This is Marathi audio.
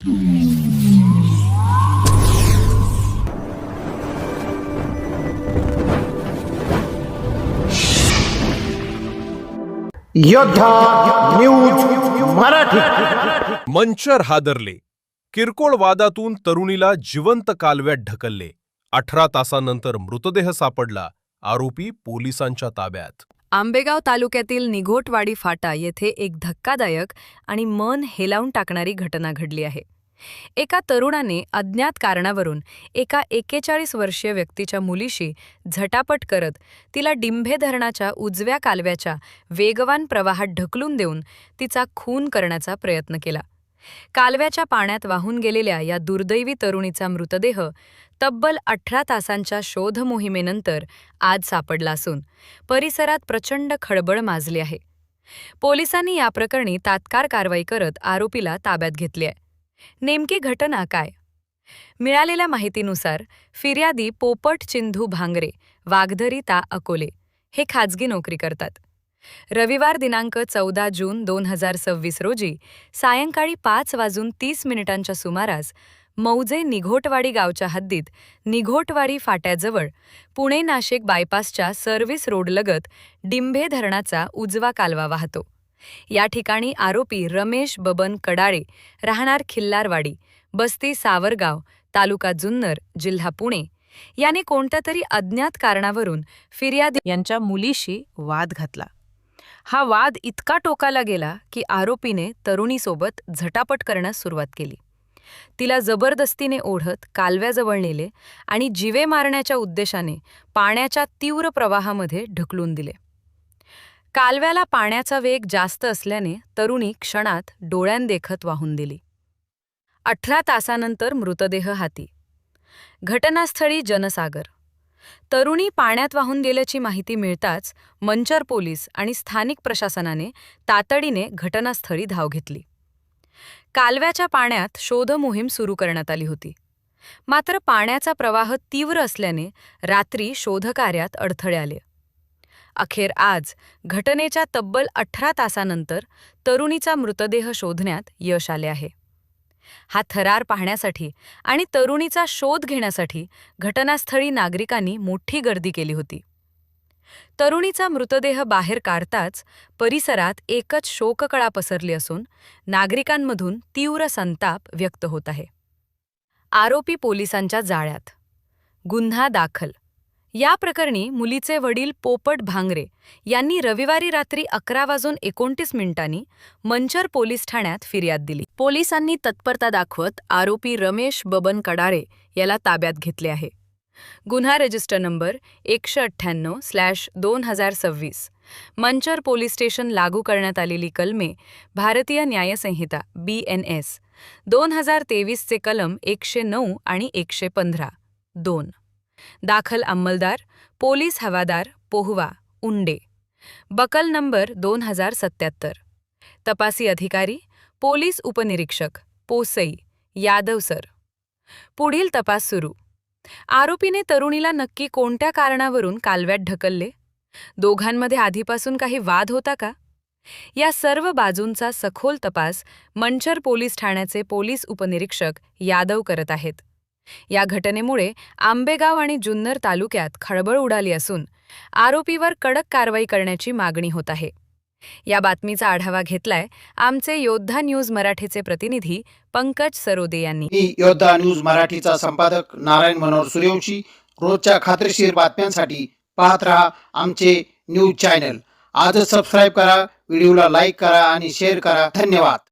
योद्धा न्यूज मराठी. मंचर हादरले. किरकोळ वादातून तरुणीला जिवंत कालव्यात ढकलले. 18 तासांनंतर मृतदेह सापडला. आरोपी पोलिसांच्या ताब्यात. आंबेगाव तालुक्यातील निघोटवाडी फाटा येथे एक धक्कादायक आणि मन हेलावून टाकणारी घटना घडली आहे. एका तरुणाने अज्ञात कारणावरून एका 41 वर्षीय व्यक्तीच्या मुलीशी झटापट करत तिला डिंभे धरणाच्या उजव्या कालव्याच्या वेगवान प्रवाहात ढकलून देऊन तिचा खून करण्याचा प्रयत्न केला. कालव्याच्या पाण्यात वाहून गेलेल्या या दुर्दैवी तरुणीचा मृतदेह तब्बल 18 तासांच्या शोध मोहिमेनंतर आज सापडला असून परिसरात प्रचंड खळबळ माजली आहे. पोलिसांनी या प्रकरणी तात्काळ कारवाई करत आरोपीला ताब्यात घेतले आहे. नेमकी घटना काय? मिळालेल्या माहितीनुसार फिर्यादी पोपट चिंधू भांगरे, वाघधरी ता अकोले हे खाजगी नोकरी करतात. रविवार दिनांक 14 जून 2026 रोजी सायंकाळी 5:30 सुमारास मौजे निघोटवाडी गावच्या हद्दीत निघोटवाडी फाट्याजवळ पुणे नाशिक बायपासच्या सर्व्हिस रोडलगत डिंभे धरणाचा उजवा कालवा वाहतो. या ठिकाणी आरोपी रमेश बबन कडाळे, राहणार खिल्लारवाडी, बस्ती सावरगाव, तालुका जुन्नर, जिल्हा पुणे याने कोणत्यातरी अज्ञात कारणावरून फिर्यादी यांच्या मुलीशी वाद घातला. हा वाद इतका टोकाला गेला की आरोपीने तरुणीसोबत झटापट करण्यास सुरुवात केली. तिला जबरदस्तीने ओढत कालव्याजवळ नेले आणि जीवे मारण्याच्या उद्देशाने पाण्याच्या तीव्र प्रवाहामध्ये ढकलून दिले. कालव्याला पाण्याचा वेग जास्त असल्याने तरुणी क्षणात डोळ्यांदेखत वाहून दिली. 18 तासानंतर मृतदेह हाती. घटनास्थळी जनसागर. तरुणी पाण्यात वाहून गेल्याची माहिती मिळताच मंचर पोलीस आणि स्थानिक प्रशासनाने तातडीने घटनास्थळी धाव घेतली. कालव्याच्या पाण्यात शोध मोहीम सुरू करण्यात आली होती. मात्र पाण्याचा प्रवाह तीव्र असल्याने रात्री शोधकार्यात अडथळे आले. अखेर आज घटनेच्या तब्बल 18 तासानंतर तरुणीचा मृतदेह शोधण्यात यश आले आहे. हा थरार पाहण्यासाठी आणि तरुणीचा शोध घेण्यासाठी घटनास्थळी नागरिकांनी मोठी गर्दी केली होती. तरुणीचा मृतदेह बाहेर काढताच परिसरात एकच शोककळा पसरली असून नागरिकांमधून तीव्र संताप व्यक्त होत आहे. आरोपी पोलिसांच्या जाळ्यात. गुन्हा दाखल. या प्रकरणी मुलीचे वडील पोपट भांगरे यांनी रविवारी रात्री 11:29 मंचर पोलीस ठाण्यात फिर्याद दिली. पोलिसांनी तत्परता दाखवत आरोपी रमेश बबन कडाळे याला ताब्यात घेतले आहे. गुन्हा register number 198/2026. Manchar police station लागू करण्यात आलेली कलमे भारतीय न्यायसंहिता BNS 2023 चे कलम 109 आणि 115. 2. दाखल अंमलदार पोलीस हवादार पोहवा उंडे. Buckle number 2077. तपासी अधिकारी पोलीस उपनिरीक्षक पोसई यादव सर. पुढील तपास सुरू. आरोपीने तरुणीला नक्की कोणत्या कारणावरून कालव्यात ढकलले? दोघांमध्ये आधीपासून काही वाद होता का? या सर्व बाजूंचा सखोल तपास मंचर पोलीस ठाण्याचे पोलीस उपनिरीक्षक यादव करत आहेत. या घटनेमुळे आंबेगाव आणि जुन्नर तालुक्यात खळबळ उडाली असून आरोपीवर कडक कारवाई करण्याची मागणी होत आहे. या बातमीचा आढावा घेतलाय आमचे योद्धा न्यूज मराठीचे प्रतिनिधी पंकज सरोदे यांनी. मी योद्धा न्यूज मराठीचा संपादक नारायण मनोहर सूर्यवंशी. रोजच्या खात्रीशीर बातम्यांसाठी पाहत रहा आमचे न्यूज चॅनल. आजच सबस्क्राईब करा, व्हिडिओला लाईक करा आणि शेअर करा. धन्यवाद.